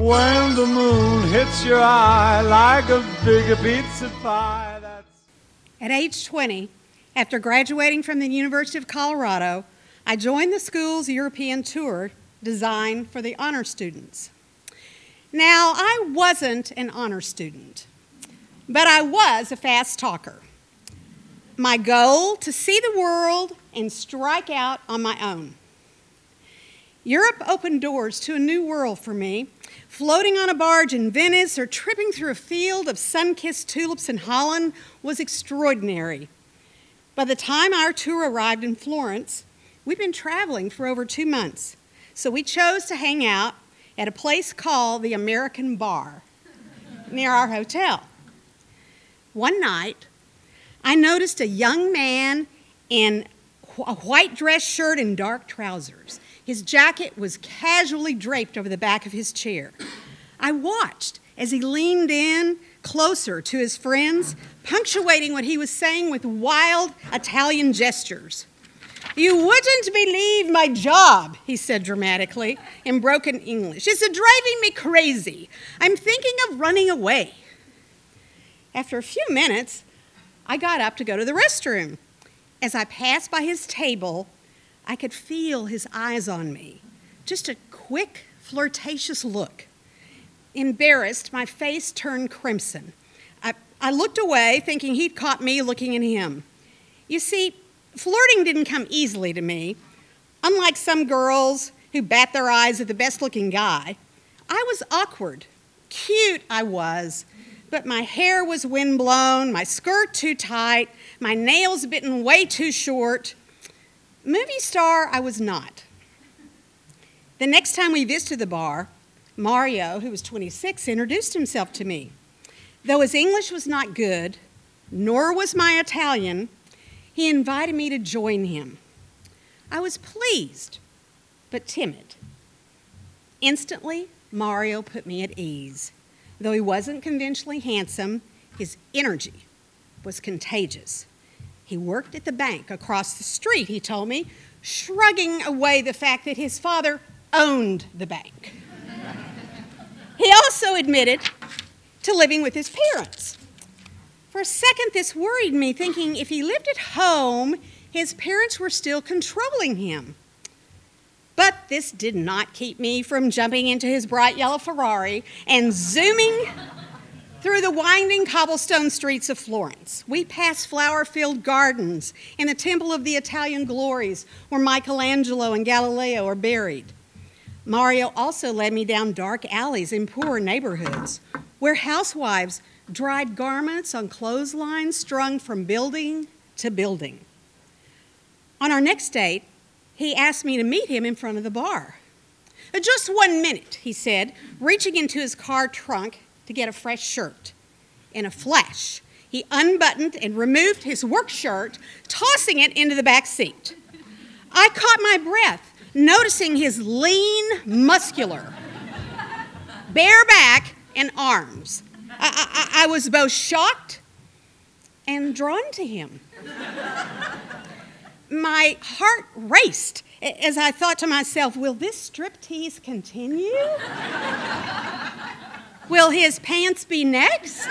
when the moon hits your eye like a big pizza pie. At age 20, after graduating from the University of Colorado, I joined the school's European tour designed for the honor students. Now, I wasn't an honor student, but I was a fast talker. My goal, to see the world and strike out on my own. Europe opened doors to a new world for me, floating on a barge in Venice or tripping through a field of sun-kissed tulips in Holland was extraordinary. By the time our tour arrived in Florence, we'd been traveling for over 2 months, so we chose to hang out at a place called the American Bar near our hotel. One night, I noticed a young man in a white dress shirt and dark trousers. His jacket was casually draped over the back of his chair. I watched as he leaned in closer to his friends, punctuating what he was saying with wild Italian gestures. "You wouldn't believe my job," he said dramatically in broken English. "It's driving me crazy. I'm thinking of running away." After a few minutes, I got up to go to the restroom. As I passed by his table, I could feel his eyes on me. Just a quick, flirtatious look. Embarrassed, my face turned crimson. I looked away, thinking he'd caught me looking at him. You see, flirting didn't come easily to me. Unlike some girls who bat their eyes at the best-looking guy, I was awkward. Cute I was, but my hair was windblown, my skirt too tight, my nails bitten way too short. Movie star I was not. The next time we visited the bar, Mario, who was 26, introduced himself to me. Though his English was not good, nor was my Italian, he invited me to join him. I was pleased, but timid. Instantly, Mario put me at ease. Though he wasn't conventionally handsome, his energy was contagious. He worked at the bank across the street, he told me, shrugging away the fact that his father owned the bank. He also admitted to living with his parents. For a second, this worried me, thinking if he lived at home, his parents were still controlling him. But this did not keep me from jumping into his bright yellow Ferrari and zooming through the winding cobblestone streets of Florence. We passed flower-filled gardens and the Temple of the Italian Glories, where Michelangelo and Galileo are buried. Mario also led me down dark alleys in poor neighborhoods, where housewives dried garments on clotheslines strung from building to building. On our next date, he asked me to meet him in front of the bar. "Just 1 minute," he said, reaching into his car trunk to get a fresh shirt. In a flash, he unbuttoned and removed his work shirt, tossing it into the back seat. I caught my breath, noticing his lean, muscular, bare back and arms. I was both shocked and drawn to him. My heart raced as I thought to myself, will this striptease continue? Will his pants be next?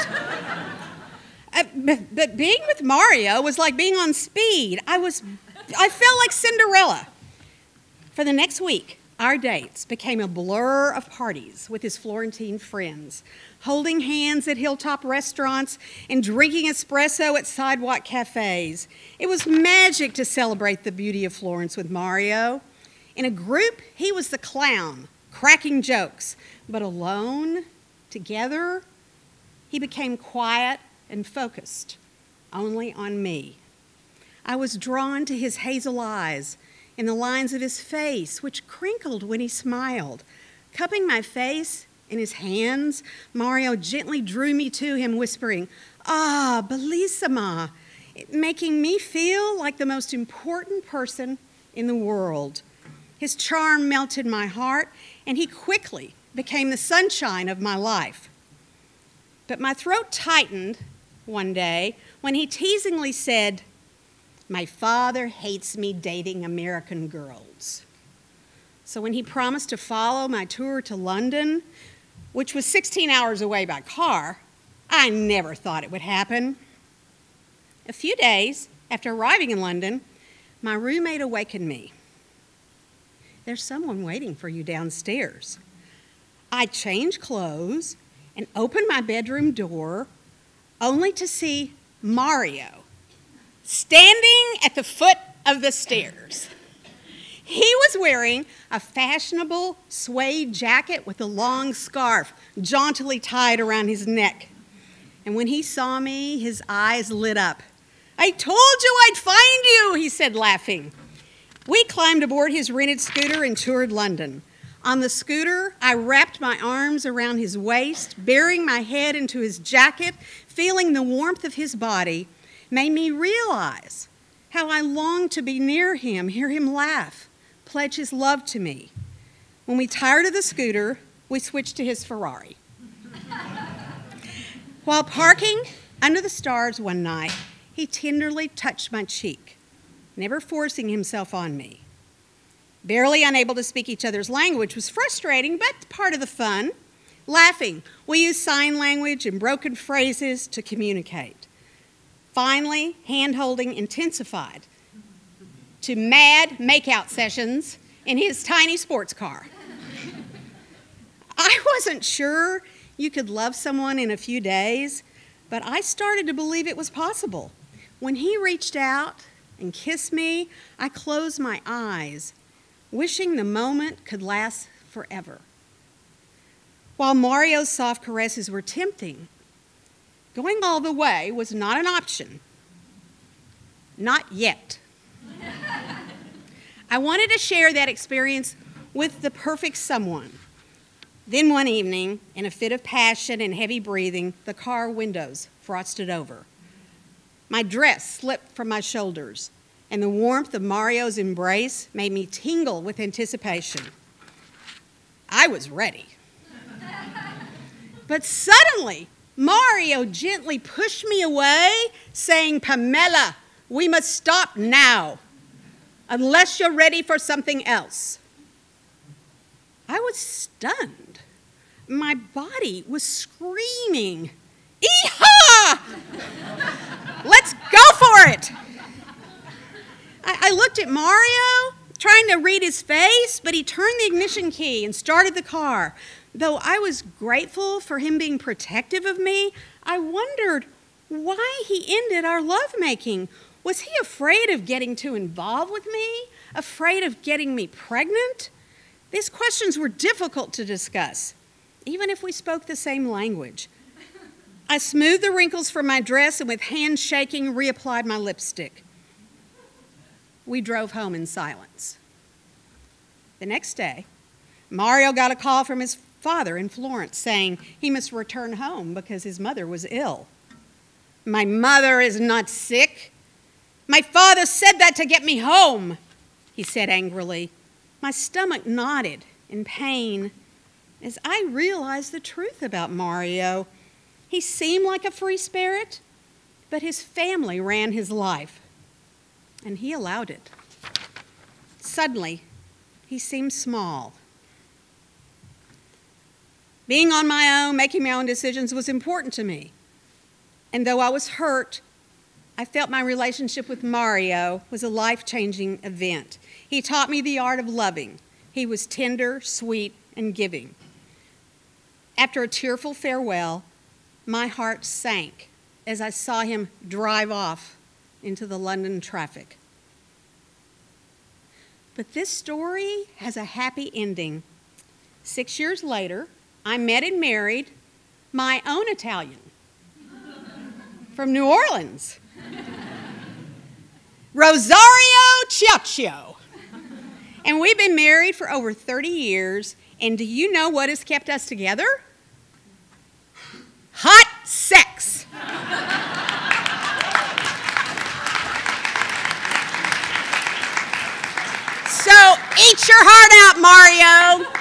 But being with Mario was like being on speed. I felt like Cinderella. For the next week, our dates became a blur of parties with his Florentine friends, holding hands at hilltop restaurants and drinking espresso at sidewalk cafes. It was magic to celebrate the beauty of Florence with Mario. In a group, he was the clown, cracking jokes, but alone, together, he became quiet and focused, only on me. I was drawn to his hazel eyes and the lines of his face, which crinkled when he smiled. Cupping my face in his hands, Mario gently drew me to him, whispering, "Ah, bellissima," making me feel like the most important person in the world. His charm melted my heart, and he quickly became the sunshine of my life. But my throat tightened one day when he teasingly said, "My father hates me dating American girls." So when he promised to follow my tour to London, which was 16 hours away by car, I never thought it would happen. A few days after arriving in London, my roommate awakened me. "There's someone waiting for you downstairs." I changed clothes and opened my bedroom door, only to see Mario standing at the foot of the stairs. He was wearing a fashionable suede jacket with a long scarf jauntily tied around his neck. And when he saw me, his eyes lit up. "I told you I'd find you," he said, laughing. We climbed aboard his rented scooter and toured London. On the scooter, I wrapped my arms around his waist, burying my head into his jacket, feeling the warmth of his body, made me realize how I longed to be near him, hear him laugh, pledge his love to me. When we tired of the scooter, we switched to his Ferrari. While parking under the stars one night, he tenderly touched my cheek, never forcing himself on me. Barely unable to speak each other's language was frustrating, but part of the fun. Laughing, we used sign language and broken phrases to communicate. Finally, hand-holding intensified to mad make-out sessions in his tiny sports car. I wasn't sure you could love someone in a few days, but I started to believe it was possible. When he reached out and kissed me, I closed my eyes, wishing the moment could last forever. While Mario's soft caresses were tempting, going all the way was not an option. Not yet. I wanted to share that experience with the perfect someone. Then one evening, in a fit of passion and heavy breathing, the car windows frosted over. My dress slipped from my shoulders, and the warmth of Mario's embrace made me tingle with anticipation. I was ready. But suddenly, Mario gently pushed me away, saying, "Pamela, we must stop now, unless you're ready for something else." I was stunned. My body was screaming, "Eehaw! Let's go for it!" I looked at Mario, trying to read his face, but he turned the ignition key and started the car. Though I was grateful for him being protective of me, I wondered why he ended our lovemaking. Was he afraid of getting too involved with me? Afraid of getting me pregnant? These questions were difficult to discuss, even if we spoke the same language. I smoothed the wrinkles from my dress and with hands shaking, reapplied my lipstick. We drove home in silence. The next day, Mario got a call from his father in Florence saying he must return home because his mother was ill. "My mother is not sick. My father said that to get me home," he said angrily. My stomach knotted in pain as I realized the truth about Mario. He seemed like a free spirit, but his family ran his life, and he allowed it. Suddenly, he seemed small. Being on my own, making my own decisions was important to me. And though I was hurt, I felt my relationship with Mario was a life-changing event. He taught me the art of loving. He was tender, sweet, and giving. After a tearful farewell, my heart sank as I saw him drive off into the London traffic. But this story has a happy ending. 6 years later, I met and married my own Italian from New Orleans, Rosario Ciaccio. And we've been married for over 30 years. And do you know what has kept us together? Hot sex. So eat your heart out, Mario.